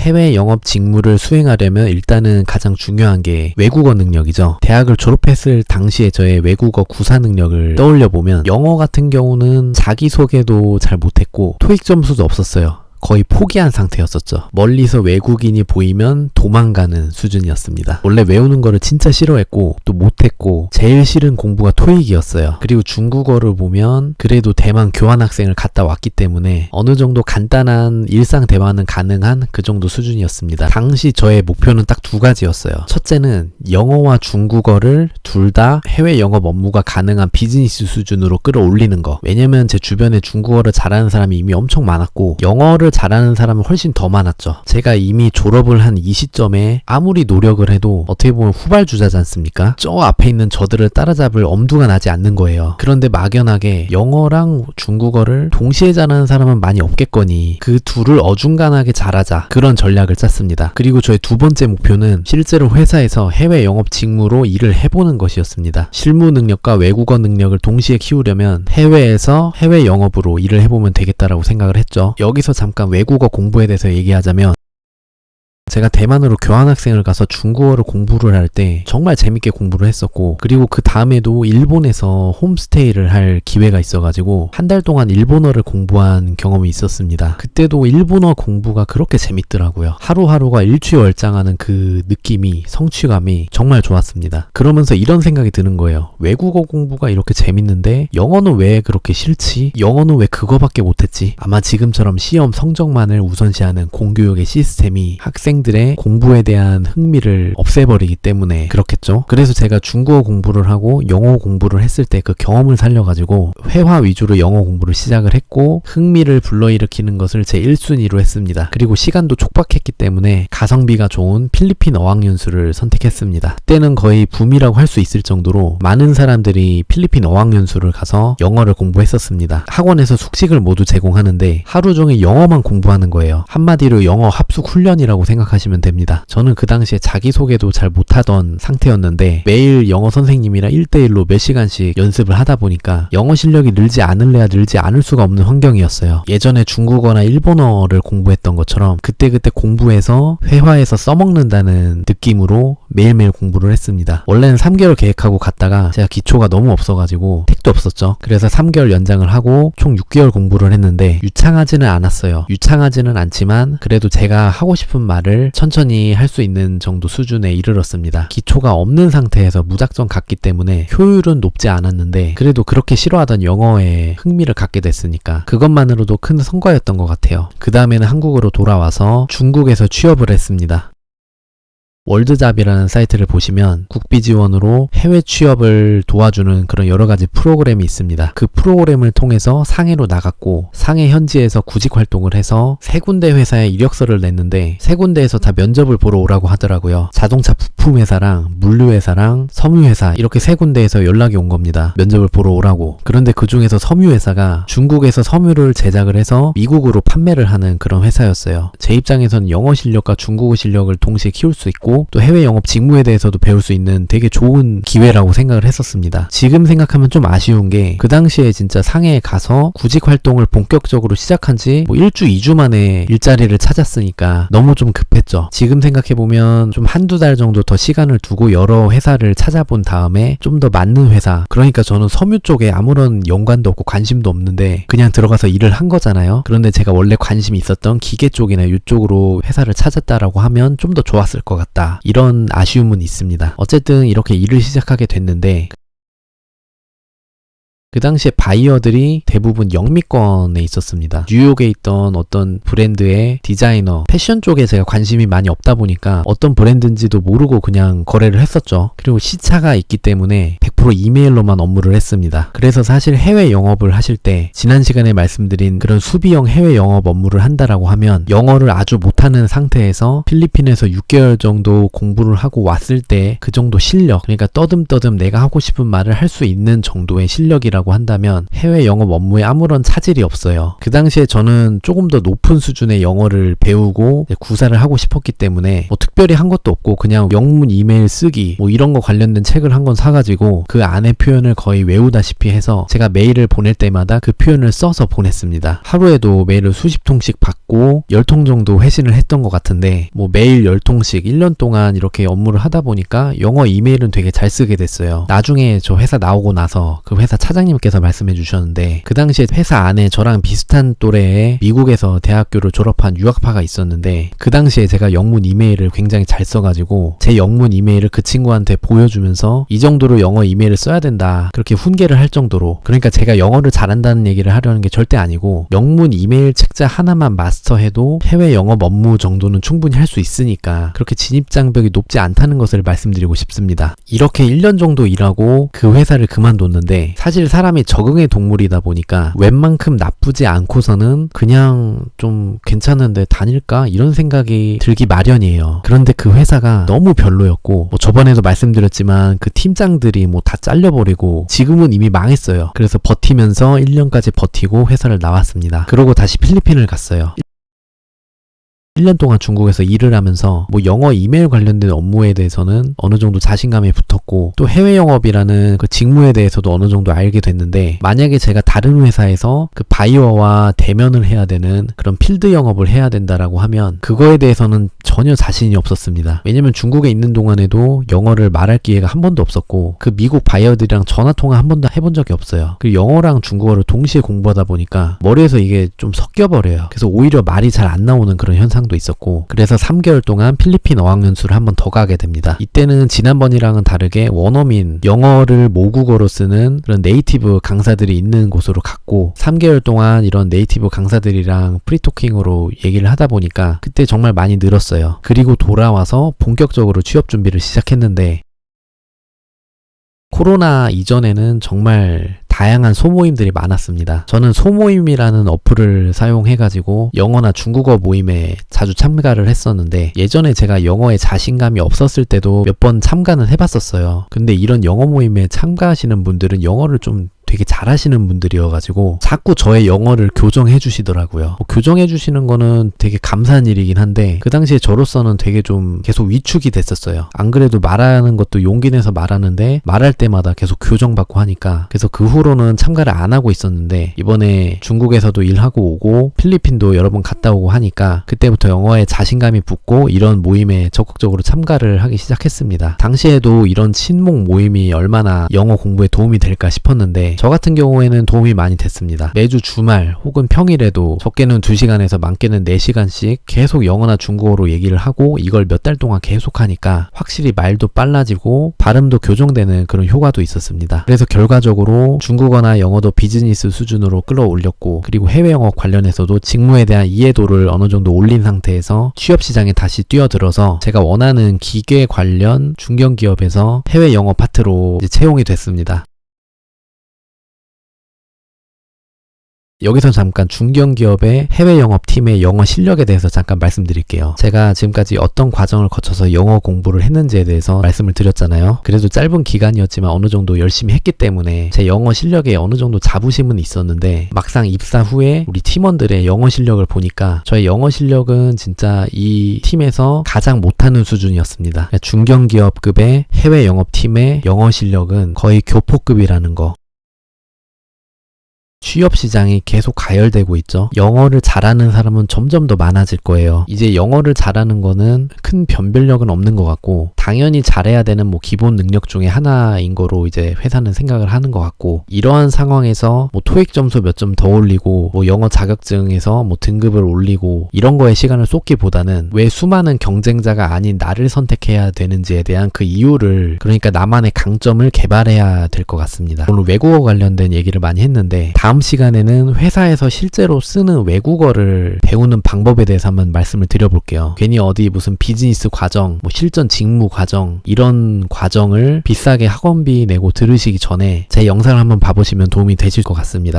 해외 영업 직무를 수행하려면 일단은 가장 중요한 게 외국어 능력이죠. 대학을 졸업했을 당시에 저의 외국어 구사 능력을 떠올려 보면 영어 같은 경우는 자기소개도 잘 못했고 토익 점수도 없었어요. 거의 포기한 상태였었죠. 멀리서 외국인이 보이면 도망가는 수준이었습니다. 원래 외우는 거를 진짜 싫어했고 또 못했고 제일 싫은 공부가 토익이었어요. 그리고 중국어를 보면 그래도 대만 교환학생을 갔다 왔기 때문에 어느 정도 간단한 일상 대화는 가능한 그 정도 수준이었습니다. 당시 저의 목표는 딱 두 가지였어요. 첫째는 영어와 중국어를 둘 다 해외 영업 업무가 가능한 비즈니스 수준으로 끌어올리는 거. 왜냐면 제 주변에 중국어를 잘하는 사람이 이미 엄청 많았고 영어를 잘하는 사람은 훨씬 더 많았죠. 제가 이미 졸업을 한 이 시점에 아무리 노력을 해도 어떻게 보면 후발주자지 않습니까? 저 앞에 있는 저들을 따라잡을 엄두가 나지 않는 거예요. 그런데 막연하게 영어랑 중국어를 동시에 잘하는 사람은 많이 없겠거니 그 둘을 어중간하게 잘하자, 그런 전략을 짰습니다. 그리고 저의 두 번째 목표는 실제로 회사에서 해외 영업 직무로 일을 해보는 것이었습니다. 실무 능력과 외국어 능력을 동시에 키우려면 해외에서 해외 영업으로 일을 해보면 되겠다라고 생각을 했죠. 여기서 잠깐 외국어 공부에 대해서 얘기하자면, 제가 대만으로 교환학생을 가서 중국어를 공부를 할 때 정말 재밌게 공부를 했었고, 그리고 그 다음에도 일본에서 홈스테이를 할 기회가 있어가지고 한 달 동안 일본어를 공부한 경험이 있었습니다. 그때도 일본어 공부가 그렇게 재밌더라고요. 하루하루가 일취월장하는 그 느낌이, 성취감이 정말 좋았습니다. 그러면서 이런 생각이 드는 거예요. 외국어 공부가 이렇게 재밌는데 영어는 왜 그렇게 싫지? 영어는 왜 그거밖에 못했지? 아마 지금처럼 시험 성적만을 우선시하는 공교육의 시스템이 학생들의 공부에 대한 흥미를 없애버리기 때문에 그렇겠죠. 그래서 제가 중국어 공부를 하고 영어 공부를 했을 때 그 경험을 살려가지고 회화 위주로 영어 공부를 시작을 했고, 흥미를 불러일으키는 것을 제 1순위로 했습니다. 그리고 시간도 촉박했기 때문에 가성비가 좋은 필리핀 어학연수를 선택했습니다. 그때는 거의 붐이라고 할 수 있을 정도로 많은 사람들이 필리핀 어학연수를 가서 영어를 공부했었습니다. 학원에서 숙식을 모두 제공하는데 하루 종일 영어만 공부하는 거예요. 한마디로 영어 합숙 훈련이라고 생각하시면 됩니다. 저는 그 당시에 자기소개도 잘 못하던 상태였는데 매일 영어 선생님이랑 1대1로 몇 시간씩 연습을 하다 보니까 영어 실력이 늘지 않을래야 늘지 않을 수가 없는 환경이었어요. 예전에 중국어나 일본어를 공부했던 것처럼 그때그때 공부해서 회화에서 써먹는다는 느낌으로 매일매일 공부를 했습니다. 원래는 3개월 계획하고 갔다가 제가 기초가 너무 없어가지고 택도 없었죠. 그래서 3개월 연장을 하고 총 6개월 공부를 했는데 유창하지는 않았어요. 유창하지는 않지만 그래도 제가 하고 싶은 말을 천천히 할 수 있는 정도 수준에 이르렀습니다. 기초가 없는 상태에서 무작정 갔기 때문에 효율은 높지 않았는데 그래도 그렇게 싫어하던 영어에 흥미를 갖게 됐으니까 그것만으로도 큰 성과였던 것 같아요. 그 다음에는 한국으로 돌아와서 중국에서 취업을 했습니다. 월드잡이라는 사이트를 보시면 국비 지원으로 해외 취업을 도와주는 그런 여러 가지 프로그램이 있습니다. 그 프로그램을 통해서 상해로 나갔고, 상해 현지에서 구직 활동을 해서 3군데 회사에 이력서를 냈는데 3군데에서 다 면접을 보러 오라고 하더라고요. 자동차 부품 회사랑 물류회사랑 섬유회사, 이렇게 3군데에서 연락이 온 겁니다. 면접을 보러 오라고. 그런데 그 중에서 섬유회사가 중국에서 섬유를 제작을 해서 미국으로 판매를 하는 그런 회사였어요. 제 입장에서는 영어 실력과 중국어 실력을 동시에 키울 수 있고 또 해외 영업 직무에 대해서도 배울 수 있는 되게 좋은 기회라고 생각을 했었습니다. 지금 생각하면 좀 아쉬운 게 그 당시에 진짜 상해에 가서 구직 활동을 본격적으로 시작한 지 1주, 2주 만에 일자리를 찾았으니까 너무 좀 급했죠. 지금 생각해보면 좀 한두 달 정도 더 시간을 두고 여러 회사를 찾아본 다음에 좀 더 맞는 회사, 그러니까 저는 섬유 쪽에 아무런 연관도 없고 관심도 없는데 그냥 들어가서 일을 한 거잖아요. 그런데 제가 원래 관심이 있었던 기계 쪽이나 이쪽으로 회사를 찾았다라고 하면 좀 더 좋았을 것 같다. 이런 아쉬움은 있습니다. 어쨌든 이렇게 일을 시작하게 됐는데 그 당시에 바이어들이 대부분 영미권에 있었습니다. 뉴욕에 있던 어떤 브랜드의 디자이너, 패션 쪽에 제가 관심이 많이 없다 보니까 어떤 브랜드인지도 모르고 그냥 거래를 했었죠. 그리고 시차가 있기 때문에 100% 이메일로만 업무를 했습니다. 그래서 사실 해외 영업을 하실 때 지난 시간에 말씀드린 그런 수비형 해외 영업 업무를 한다라고 하면 영어를 아주 못하는 상태에서 필리핀에서 6개월 정도 공부를 하고 왔을 때 그 정도 실력, 그러니까 떠듬떠듬 내가 하고 싶은 말을 할 수 있는 정도의 실력이라고 업무라고 한다면 해외 영업 업무에 아무런 차질이 없어요. 그 당시에 저는 조금 더 높은 수준의 영어를 배우고 구사를 하고 싶었기 때문에 뭐 특별히 한 것도 없고 그냥 영문 이메일 쓰기 뭐 이런 거 관련된 책을 한 권 사가지고 그 안에 표현을 거의 외우다시피 해서 제가 메일을 보낼 때마다 그 표현을 써서 보냈습니다. 하루에도 메일을 수십 통씩 받고 10통 정도 회신을 했던 것 같은데 뭐 매일 10통씩 1년 동안 이렇게 업무를 하다 보니까 영어 이메일은 되게 잘 쓰게 됐어요. 나중에 저 회사 나오고 나서 그 회사 차장님께서 말씀해 주셨는데 그 당시에 회사 안에 저랑 비슷한 또래의 미국에서 대학교를 졸업한 유학파가 있었는데 그 당시에 제가 영문 이메일을 굉장히 잘 써가지고 제 영문 이메일을 그 친구한테 보여주면서 이 정도로 영어 이메일을 써야 된다 그렇게 훈계를 할 정도로, 그러니까 제가 영어를 잘한다는 얘기를 하려는 게 절대 아니고 영문 이메일 책자 하나만 마스터해도 해외 영업 업무 정도는 충분히 할 수 있으니까 그렇게 진입장벽이 높지 않다는 것을 말씀드리고 싶습니다. 이렇게 1년 정도 일하고 그 회사를 그만뒀는데 사실 사람이 적응의 동물이다 보니까 웬만큼 나쁘지 않고서는 그냥 좀 괜찮은데 다닐까 이런 생각이 들기 마련이에요. 그런데 그 회사가 너무 별로였고 뭐 저번에도 말씀드렸지만 그 팀장들이 뭐 다 잘려버리고 지금은 이미 망했어요. 그래서 버티면서 1년까지 버티고 회사를 나왔습니다. 그러고 다시 필리핀을 갔어요. 1년 동안 중국에서 일을 하면서 뭐 영어 이메일 관련된 업무에 대해서는 어느 정도 자신감이 붙었고 또 해외 영업이라는 그 직무에 대해서도 어느 정도 알게 됐는데, 만약에 제가 다른 회사에서 그 바이어와 대면을 해야 되는 그런 필드 영업을 해야 된다라고 하면 그거에 대해서는 전혀 자신이 없었습니다. 왜냐면 중국에 있는 동안에도 영어를 말할 기회가 한 번도 없었고 그 미국 바이어들이랑 전화 통화 한 번도 해본 적이 없어요. 그리고 영어랑 중국어를 동시에 공부하다 보니까 머리에서 이게 좀 섞여버려요. 그래서 오히려 말이 잘 안 나오는 그런 현상도 있었고, 그래서 3개월 동안 필리핀 어학연수를 한 번 더 가게 됩니다. 이때는 지난번이랑은 다르게 원어민, 영어를 모국어로 쓰는 그런 네이티브 강사들이 있는 곳으로 갔고 3개월 동안 이런 네이티브 강사들이랑 프리토킹으로 얘기를 하다 보니까 그때 정말 많이 늘었어요. 그리고 돌아와서 본격적으로 취업 준비를 시작했는데, 코로나 이전에는 정말 다양한 소모임들이 많았습니다. 저는 소모임이라는 어플을 사용해가지고 영어나 중국어 모임에 자주 참가를 했었는데, 예전에 제가 영어에 자신감이 없었을 때도 몇 번 참가는 해봤었어요. 근데 이런 영어 모임에 참가하시는 분들은 영어를 좀 되게 잘하시는 분들이어가지고 자꾸 저의 영어를 교정해 주시더라고요. 교정해 주시는 거는 되게 감사한 일이긴 한데 그 당시에 저로서는 되게 좀 계속 위축이 됐었어요. 안 그래도 말하는 것도 용기 내서 말하는데 말할 때마다 계속 교정받고 하니까, 그래서 그 후로는 참가를 안 하고 있었는데 이번에 중국에서도 일하고 오고 필리핀도 여러 번 갔다 오고 하니까 그때부터 영어에 자신감이 붙고 이런 모임에 적극적으로 참가를 하기 시작했습니다. 당시에도 이런 친목 모임이 얼마나 영어 공부에 도움이 될까 싶었는데 저 같은 경우에는 도움이 많이 됐습니다. 매주 주말 혹은 평일에도 적게는 2시간에서 많게는 4시간씩 계속 영어나 중국어로 얘기를 하고 이걸 몇 달 동안 계속 하니까 확실히 말도 빨라지고 발음도 교정되는 그런 효과도 있었습니다. 그래서 결과적으로 중국어나 영어도 비즈니스 수준으로 끌어올렸고, 그리고 해외 영어 관련해서도 직무에 대한 이해도를 어느 정도 올린 상태에서 취업시장에 다시 뛰어들어서 제가 원하는 기계 관련 중견기업에서 해외 영어 파트로 이제 채용이 됐습니다. 여기서 잠깐 중견기업의 해외 영업팀의 영어 실력에 대해서 잠깐 말씀드릴게요. 제가 지금까지 어떤 과정을 거쳐서 영어 공부를 했는지에 대해서 말씀을 드렸잖아요. 그래도 짧은 기간이었지만 어느 정도 열심히 했기 때문에 제 영어 실력에 어느 정도 자부심은 있었는데, 막상 입사 후에 우리 팀원들의 영어 실력을 보니까 저의 영어 실력은 진짜 이 팀에서 가장 못하는 수준이었습니다. 중견기업급의 해외 영업팀의 영어 실력은 거의 교포급이라는 거. 취업시장이 계속 가열되고 있죠. 영어를 잘하는 사람은 점점 더 많아질 거예요. 이제 영어를 잘하는 거는 큰 변별력은 없는 것 같고, 당연히 잘해야 되는 뭐 기본 능력 중에 하나인 거로 이제 회사는 생각을 하는 것 같고, 이러한 상황에서 뭐 토익 점수 몇 점 더 올리고 뭐 영어 자격증에서 뭐 등급을 올리고 이런 거에 시간을 쏟기보다는 왜 수많은 경쟁자가 아닌 나를 선택해야 되는지에 대한 그 이유를, 그러니까 나만의 강점을 개발해야 될 것 같습니다. 오늘 외국어 관련된 얘기를 많이 했는데 다음 시간에는 회사에서 실제로 쓰는 외국어를 배우는 방법에 대해서 한번 말씀을 드려볼게요. 괜히 어디 무슨 비즈니스 과정, 뭐 실전 직무 과정, 이런 과정을 비싸게 학원비 내고 들으시기 전에 제 영상을 한번 봐보시면 도움이 되실 것 같습니다.